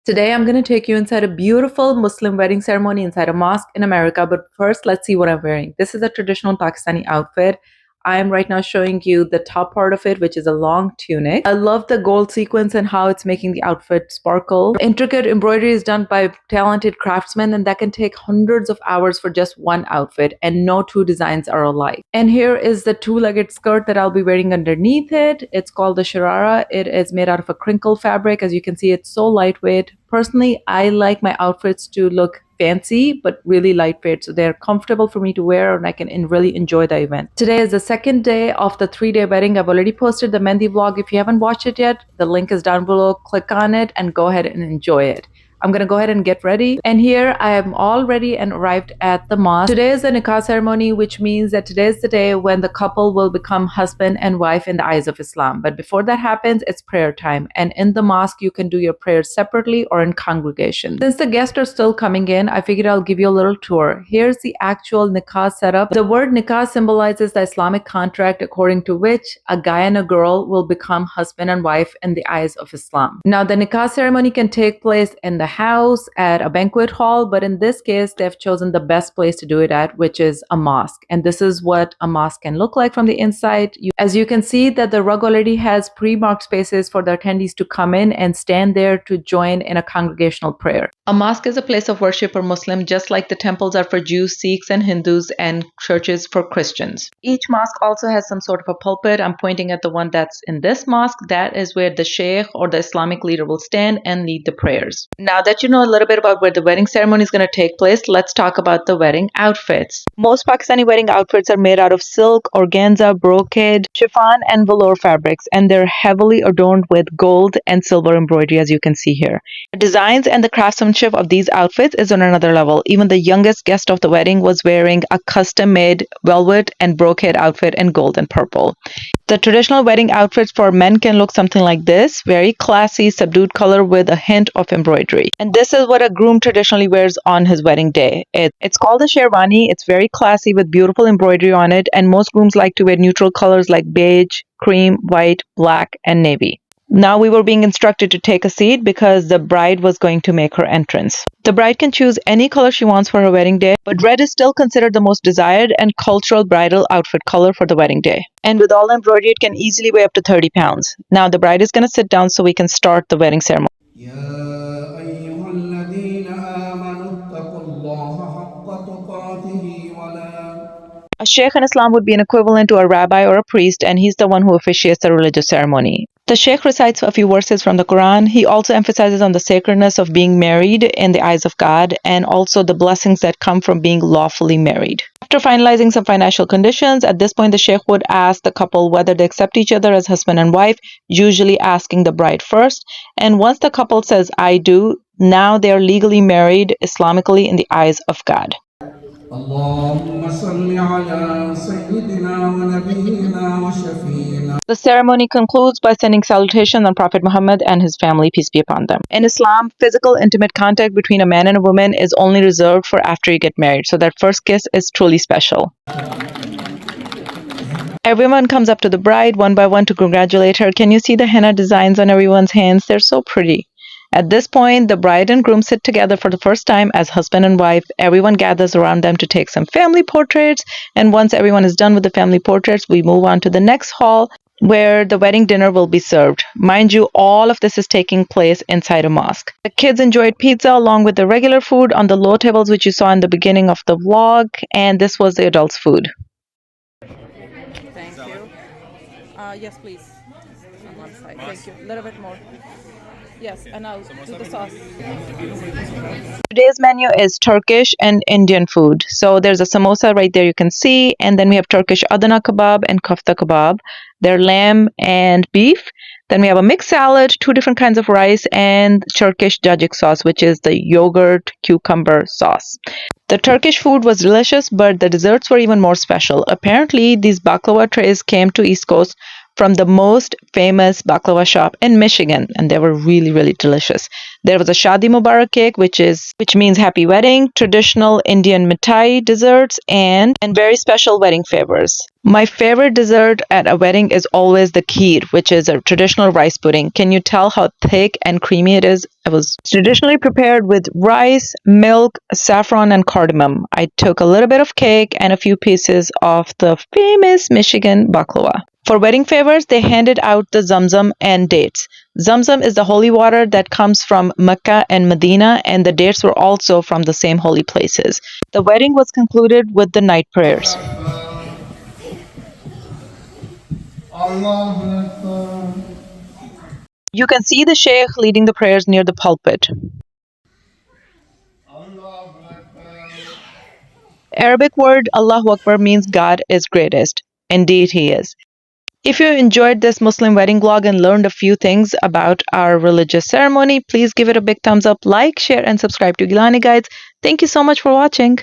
Today, I'm going to take you inside a beautiful Muslim wedding ceremony inside a mosque in America. But first, let's see what I'm wearing. This is a traditional Pakistani outfit. I'm right now showing you the top part of it, which is a long tunic. I love the gold sequence and how it's making the outfit sparkle. Intricate embroidery is done by talented craftsmen, and that can take hundreds of hours for just one outfit, and no two designs are alike. And here is the two-legged skirt that I'll be wearing underneath it. It's called the sharara. It is made out of a crinkle fabric. As you can see, it's so lightweight. Personally, I like my outfits to look fancy but really lightweight, so they're comfortable for me to wear and I can really enjoy the event. Today is the second day of the 3-day wedding. I've already posted the Mehndi vlog. If you haven't watched it yet, the link is down below. Click on it and go ahead and enjoy it. I'm gonna go ahead and get ready. And here I am all ready and arrived at the mosque. Today is the nikah ceremony, which means that today is the day when the couple will become husband and wife in the eyes of Islam. But before that happens, it's prayer time. And in the mosque, you can do your prayers separately or in congregation. Since the guests are still coming in, I figured I'll give you a little tour. Here's the actual nikah setup. The word nikah symbolizes the Islamic contract according to which a guy and a girl will become husband and wife in the eyes of Islam. Now, the nikah ceremony can take place in the house, at a banquet hall, but in this case they've chosen the best place to do it at, which is a mosque. And this is what a mosque can look like from the inside. As you can see that the rug already has pre-marked spaces for the attendees to come in and stand there to join in a congregational prayer. A mosque is a place of worship for Muslims, just like the temples are for Jews, Sikhs, and Hindus, and churches for Christians. Each mosque also has some sort of a pulpit. I'm pointing at the one that's in this mosque. That is where the sheikh or the Islamic leader will stand and lead the prayers. Now that you know a little bit about where the wedding ceremony is going to take place, let's talk about the wedding outfits. Most Pakistani wedding outfits are made out of silk, organza, brocade, chiffon, and velour fabrics, and they're heavily adorned with gold and silver embroidery, as you can see here. The designs and the craftsmanship of these outfits is on another level. Even the youngest guest of the wedding was wearing a custom-made velvet and brocade outfit in gold and purple. The traditional wedding outfits for men can look something like this, very classy, subdued color with a hint of embroidery. And this is what a groom traditionally wears on his wedding day. It's called a sherwani. It's very classy with beautiful embroidery on it, and most grooms like to wear neutral colors like beige, cream, white, black, and navy. Now we were being instructed to take a seat because the bride was going to make her entrance. The bride can choose any color she wants for her wedding day, but red is still considered the most desired and cultural bridal outfit color for the wedding day. And with all the embroidery, it can easily weigh up to 30 pounds. Now the bride is going to sit down so we can start the wedding ceremony. A sheikh in Islam would be an equivalent to a rabbi or a priest, and he's the one who officiates the religious ceremony. The sheikh recites a few verses from the Quran. He also emphasizes on the sacredness of being married in the eyes of God, and also the blessings that come from being lawfully married. After finalizing some financial conditions, at this point the sheikh would ask the couple whether they accept each other as husband and wife, usually asking the bride first. And once the couple says, "I do," now they are legally married Islamically in the eyes of God. The ceremony concludes by sending salutations on Prophet Muhammad and his family, peace be upon them. In Islam, physical intimate contact between a man and a woman is only reserved for after you get married, so that first kiss is truly special. Everyone comes up to the bride one by one to congratulate her. Can you see the henna designs on everyone's hands? They're so pretty. At this point, the bride and groom sit together for the first time as husband and wife. Everyone gathers around them to take some family portraits, and once everyone is done with the family portraits, we move on to the next hall where the wedding dinner will be served. Mind you, all of this is taking place inside a mosque. The kids enjoyed pizza along with the regular food on the low tables, which you saw in the beginning of the vlog, and this was the adults' food. Thank you. Yes, please. On one side. Thank you. A little bit more. Yes, and I'll do the sauce. Today's menu is Turkish and Indian food. So there's a samosa right there you can see, and then we have Turkish Adana kebab and kofta kebab. They're lamb and beef. Then we have a mixed salad, 2 different kinds of rice, and Turkish cacık sauce, which is the yogurt cucumber sauce. The Turkish food was delicious, but the desserts were even more special. Apparently, these baklava trays came to East Coast from the most famous baklava shop in Michigan, and they were really, really delicious. There was a Shadi Mubarak cake, which means happy wedding, traditional Indian mithai desserts, and very special wedding favors. My favorite dessert at a wedding is always the kheer, which is a traditional rice pudding. Can you tell how thick and creamy it is? It was traditionally prepared with rice, milk, saffron, and cardamom. I took a little bit of cake and a few pieces of the famous Michigan baklava. For wedding favors, they handed out the zamzam and dates. Zamzam is the holy water that comes from Mecca and Medina, and the dates were also from the same holy places. The wedding was concluded with the night prayers. You can see the sheikh leading the prayers near the pulpit. Arabic word Allahu Akbar means God is greatest. Indeed, He is. If you enjoyed this Muslim wedding vlog and learned a few things about our religious ceremony, please give it a big thumbs up, like, share, and subscribe to Gilani Guides. Thank you so much for watching.